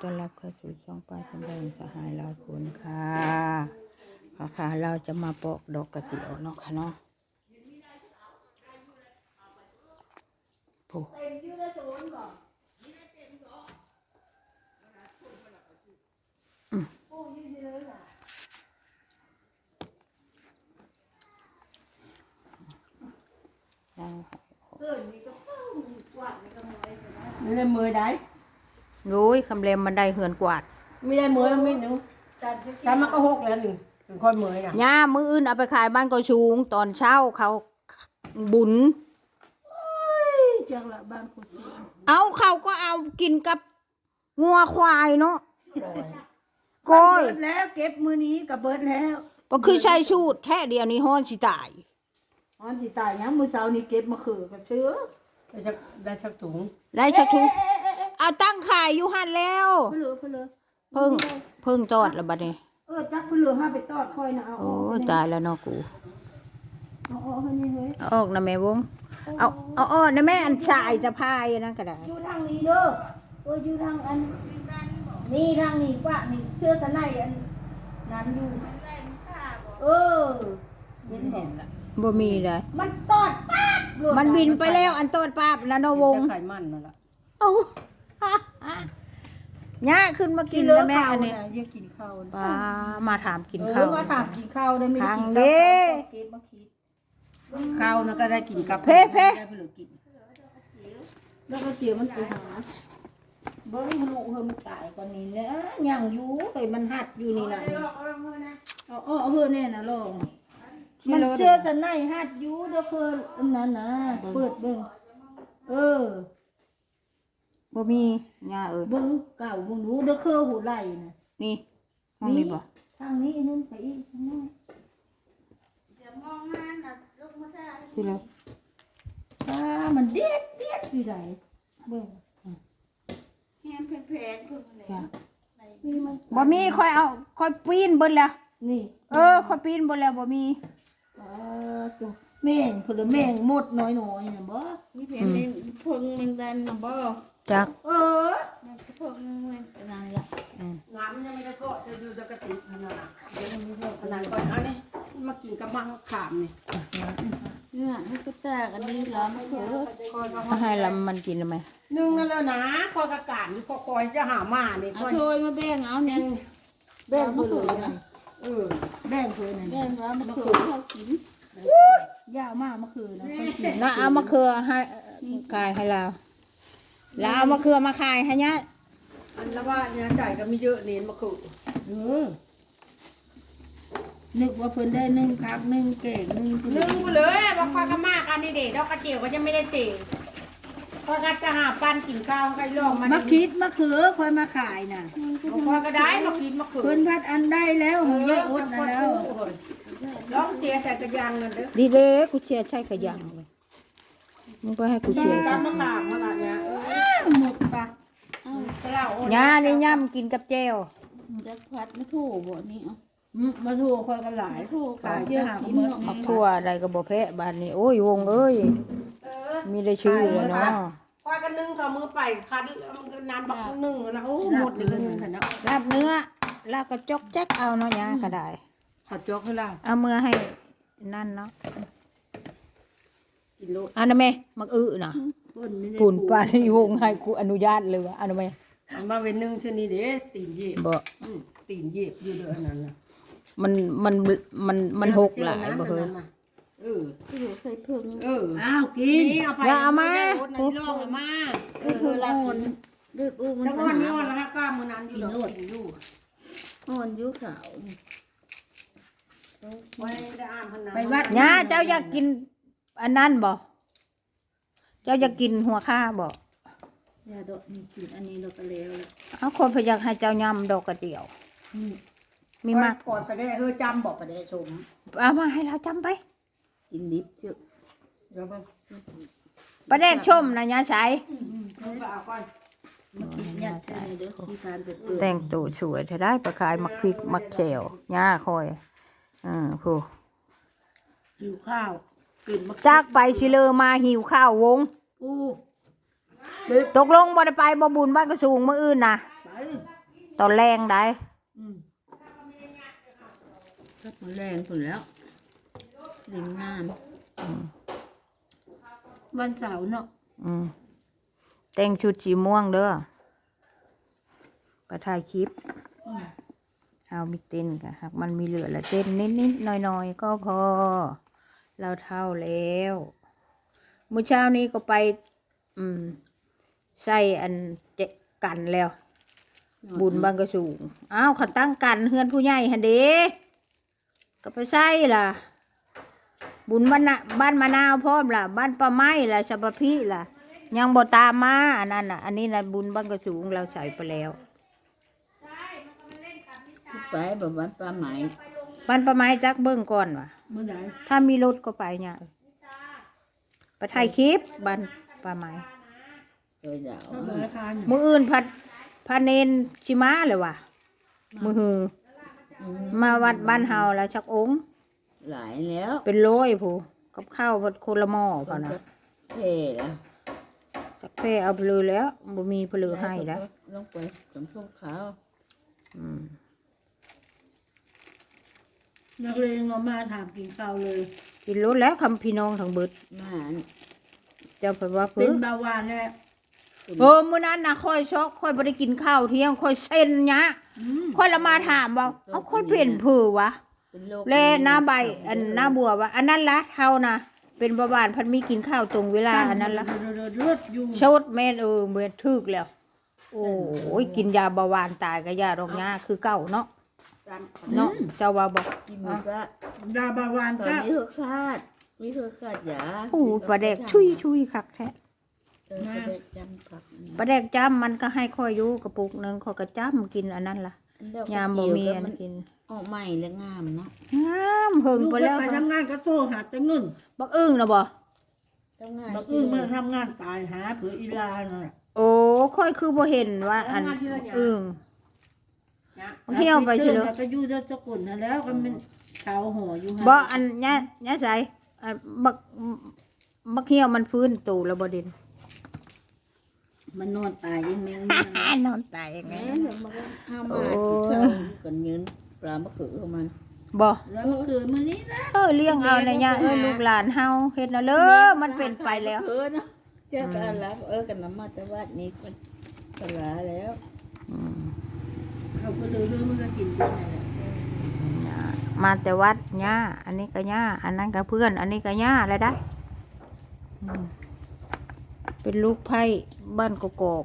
ต้อนรับเข้าสู่ช่องป้าจำลองสหายเราคุณค่ะค่ะเราจะมาปอกดอกกระเจียวเนาะค่ะเนาะผู้ไม่ได้มือได้รู้คำเลมมันได้เหือนกวาดไม่ได้มือไม่หนูจำมันก็หกแล้วหนึ่งถึงคนมือน่ะย่ามืออื่นเอาไปขายบ้านก็ชูงตอนเช้าเขาบุญจังละบ้านคุณสิเอาเขาก็เอากินกับงัวควายเนาะก้อยแล้วเก็บมือนี้กับเบิร์ดแล้วก็คือใช้ชูดแท้เดียวนี้ฮ้อนสิตายฮ้อนสิตายยังมือเสาร์นี้เก็บมาขือกับเชื้อได้ชักถุงได้ชักถุงเอาตั้งขายอยู่หันแล้วเพื่อเพิ่งจอดแล้วบัดนี้จักเพื่อห้าไปตอดคอยนะโอ้ตายแล้วเนาะกูเอาให้นี่เฮ้ยออกนะแม่วงเอานะแม่อันชายจะพายนะก็ได้อยู่ทางนี้เด้ออยู่ทางอันนี่ทางนี้ป้านี่เสื้อสไนอันนั้นอยู่เย็นแห้งละบ่มีเลยมันตอดป๊าบมันบินไปแล้วอันตอดป๊าบนะเนาะวงไข่มันนั่นล่ะเอาย่าขึ้นมากินแล้วแม่อันนี้ยังกินข้าวป้ามาถามกินข้าวมาถามกินข้าวได้ไม่ได้กินข้าวนะก็ได้กินกับเพ่ได้เพื่อกินแล้วก็เจียวมันไปหาเบิ้งลูกมันตายก่อนนี้เนี่ยยังอยู่เลยมันหัดอยู่นี่นะแน่นะลองมันเชื่อสันในหัดอยู่เด้อเพื่อนนั่นนะเปิดเบิ้งบ่มีย่าเบิ้งเก่าเบิ้งรู้เด้อคือหูไหลนะนี่มองมีบ่ทางนี้นั่นไปอีกสักหน่อยมองงานน่ะลูกมาได้สิแล้วมันเด็ดอยู่ไหนเบิ่งแฮมแพงๆพุ่นแหละบ่มีค่อยเอาค่อยปีนเบิดแล้วนี่ค่อยปีนเบิดแล้วบ่มีจุแม่งพุ่นแม่งหมดน้อยๆน่ะบ่มีเพลงนี้เพิ่งมันดันน่ะบ่จักเพิ่งมันเป็นอะไรล่ะน้ำมันยังไม่ได้ทอดจะอยู่จะกระติกนั่นน่ะเดี๋ยวมันเพิ่มขนาดก่อนอันนี้มากินกับมังขามนี่เนี่ยให้ก็แตกอันนี้แล้วมันเถอะให้ลำมันกินทำไมนึ่งกันแล้วนะคอยกระกาดอยู่คอยจะหามาเนี่ยคอยมาแบ่งเอาเนี่ยแบ่งเพื่อเลยนะแบ่งเพื่อนั่นแบ่งแล้วมันเถือเขากินยาวมากมะเขือนะนะเอามะเขือให้ขายให้เราแล้วเอามะเขือมาขายให้เนี่ยอันละว่าเนี่ยใส่ก็มีเยอะเน้นมะเขือนึกว่าเพิ่นได้นึ่งพักนึ่งเก่งนึ่งไปเลยบอกคอยก็มากอันนี้เด็ดดอกกระเจียวก็ยังไม่ได้เสกคอยก็จะหาปันกินข้าวใครลองมาคิดมะเขือคอยมาขายน่ะคอยก็ได้มาคิดมะเขือเพิ่นพัดอันได้แล้วหงเยอะอดแล้วลองเสียใส่กระยังนั่นเด้อดีเด้กูเชียร์ใช่กระยังเลยมึงก็ให้กูเชียร์กันมะขามขนาดเนี้ยหมดปะย่านี่ย่ำกินกับเจลจะพัดไม่ถูกบ่นี่มาถูกคอยกันหลายถูกขายเยอะกินมักทั่วใดก็บ่แพ้บ้านนี้โอ้ยวงเอ้ยมีได้ชื่อเลยเนาะคอยกันนึ่งกับมือไปคัดนานบักนึ่งนะโอ้หมดเลยเงินขนาดลาบเนื้อลาบกระจกแจ๊กเอาเนาะย่าก็ได้ขอจกให้ล่ะเอามือให้นั่นเนาะกินโลอันนั้นแม่มักน่ะปุ่นปลาที่วงให้กูอนุญาตเลยว่ะอันนั้นแม่มาเว้นนึ่งชนิดเด้ตีนเย็บบ่ตีนเย็บอยู่เด้อนั่นน่ะมันหกหลายบ่เฮ้ยใส่เพิ่งอ้าวกินอย่าเอามาลองมาละคนเลือดอู้มันอ่อนนี่อ่อนแล้วฮะก้ามือนั้นอยู่ดอกอยู่อ่อนอยู่ขาวไปวัดย่าเจ้าอยากกินอันนั้นบ่เจ้าอยากกินหัวข้าบ่อย่าดอกนี่กินอันนี้เราก็แล้วเอาคนพยักให้เจ้ายำดอกกระเดี่ยวมีมากก่อนไปได้จำบอกไปได้ชมเอามาให้เราจำไปกินดิบเชื่อเดี๋ยวประเด็กชมนะย่าใช้แต่งตัวสวยจะได้ประคายมักพริกมักแฉวย่าคอยผู้หิวข้าวจากไปชิเลอมาหิวข้าววงตกลงบ่ได้ไปบ่บุญบ้านกระสูงมื้ออื่นนะ ตอนแรงได้ ก็มันแรงสุดแล้วดิ่งน้ อืม ำวันเสาร์เนาะ แต่งชุดสีม่วงเด้อไปถ่ายคลิปเอามีเต้นกันหากมันมีเหลือละเต้นนิดๆหน่อยๆก็พอ เราเท่าแล้วมื้อเช้านี้ก็ไป ใส่อันเจกันแล้ว บุญบางกระสูงอ้าวเขาตั้งกันเฮือนผู้ใหญ่หันเด้ก็ไปใส่ล่ะ บุญบ้านบ้านมะนาวพร้อมล่ะ บ้านปลาไม้ล่ะสัปพี่ล่ะ ยังบ่ตามมาอันนั้นน่ะ อันนี้น่ะบุญบางกระสูงเราใส่ไปแล้ว ไปแบบวันปลาไหม บ้านปลาไม้จักเบิ่งก่อนว่ะ เมื่อไหร่ ถ้ามีรถก็ไปเนี่ยไปถ่ายคลิปบ้านปลาไม้ เคยเดา มื้ออื่นพัดเนนชิมาเลยว่ะมื้อหือมาวัดบ้านเฮาแล้วชักองค์ หลายแล้ว เป็นร้อยผู้กับข้าวพัดคนละหม้อพอนะ เท่แล้ว สักแพ่เอาไปเลยแล้วบ่มีเพลือให้แล้ว ลงไปสมทบขาว นักเรียนเรามาถามกินข้าวเลย กินรถแล้วคำพี่น้องทั้งเบิด มา เจ้าเพิ่นว่า เป็ เพิ่ น น เบาหวานแล้ว มื้อนั้นน่ะค่อยช็อกค่อยบ่ได้กินข้าวเที่ยงค่อยเซ็นหยะค่อยละมาถามว่าเอาค่อยเปลี่ยนผือวะ แลหน้าใบอันหน้าบัวว่าอันนั้นละเท่านะเป็นประบาดพันมีกินข้าวตรงเวลาอันนั้นละ รถอยู่ โชดแม่นเมื่อทึกแล้ว โอ้ยกินยาเบาหวานตายก็ยาดอกยาคือเก่าเนาะเนาะเจ้าว่าบอก กินก็ยาเบาหวานก็มีเครือคาดยา โอ้ปลาแดกชุยคักแท้ ปลาแดกจำผัก ปลาแดกจ้ำมันก็ให้ค่อยอยู่กระปุกหนึงข้อยก็จ้ำกินอันนั้นล่ะยามบ่มีอันกิน ออกใหม่แล้วงามเนาะ งามเฮิงไปแล้ว ไปทำงานก็โทรหาแต่เงิน บักอึ้งนะบ่ บักอึ้งมาทำงานตายหาเผื่ออีลาน่ะ โอ้ค่อยคือบ่เห็นว่าอันอึ้งเที่ยวไปเฉย ก็อยู่เด้อสกุลนั่นแล้วก็เป็นชาวหออยู่ บ่อันเนี้ยใส่บักเหี่ยวมันฟื้นตูแล้วบ่เด่น มันนอนตายยังแมง นอนตายยังไง มันก็เอามากินข้าวกันยืนปลามะเขือของมัน บ่ แล้วมะเขือมื้อนี้นะ เลี้ยงเอาในเนี่ยลูกหลานเฮาเฮ็ดนะเลยมันเป็นไปแล้ว เนาะเจ้ากันแล้วกันน้ำมาแต่วัดนี้เป็นปลาแล้วเอาไปเลยมันก็กินด้วยนั่นแหละ มาแต่วัดย่าอันนี้ก็ย่าอันนั้นก็เพื่อน อันนี้ก็ย่าอะไรได้เป็นลูกไผ่บ้านกกอก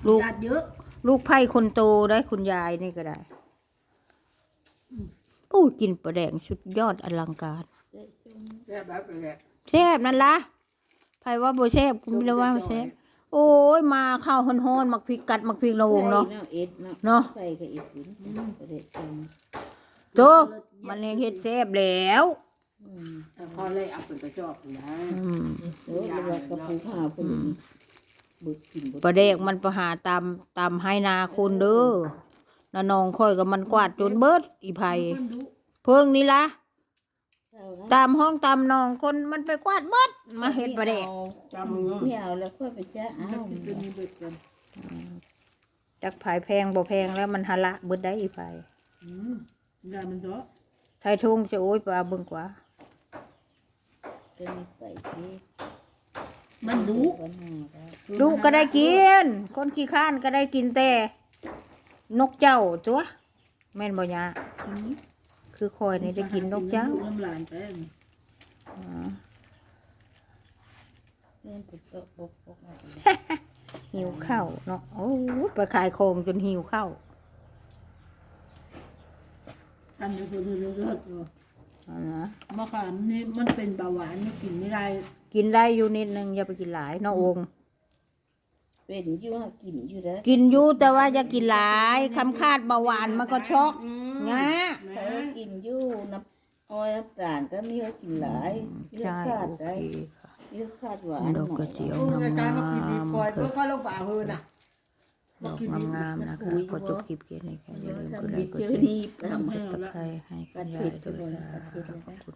ลูกเยอะลูกไผ่คนโตได้คุณยายนี่ก็ได้โอ้กินปลาแดงสุดยอดอลังการแซ่บนั่นละไผ่ว่าโบแซ่บคุณไม่ได้ว่าแซ่บโอ้ยมาข้าวฮ้อนๆมักพริกกัดมักพริกระวงเนาะเนาะโตมันเลี้ยงเฮ็ดแซ่บแล้วพอเลยเอาเป็นกระจอกนะปลาแดกมันไปหาตามให้นาคนเด้อน้าน้องค่อยกับมันกวาดจนเบิดอีไผ่เพิ่งนี่ละตามห้องตามนองคนมันไปกวาดเบิดมาเฮ็ดปลาแดกไม่เอาแล้วค่อยไปแช่เอาจักไผ่แพงบ่แพงแล้วมันหละเบิดได้อีไผ่ยามันเยอะ ไทยทุ่งจะโอ้ยปลาเบิ่งกว่ามันดุก็ได้กินคนขี้ข้านก็ได้กินแต่นกเจ้าตัวแม่นบ่ยะคือคอยนี่ได้กินนกเจ้าหิวข้าวเนาะโอ้ไปขายของจนหิวข้าวอันนี้คือเลือดมะขามนี่มันเป็นเบาหวานมันกินไม่ได้กินได้อยู่นิดนึงอย่าไปกินหลายน้ององเป็นอยู่กินอยู่แล้วกินอยู่แต่ว่าอย่ากินหลายคำคาดเบาหวานมันก็ช็อกงะกินอยู่น้ำอ้อยน้ำตาลก็มีกินหลายใช่โอเคค่ะมีคาดหวานดอกกระเจียวงามๆเพื่อดอกงามๆนะคะพอจบคลิปเกณฑ์นี้ค่ะอย่าลืมกดไลค์กดแชร์กดติดตามให้คุณยายด้วยค่ะขอบคุณ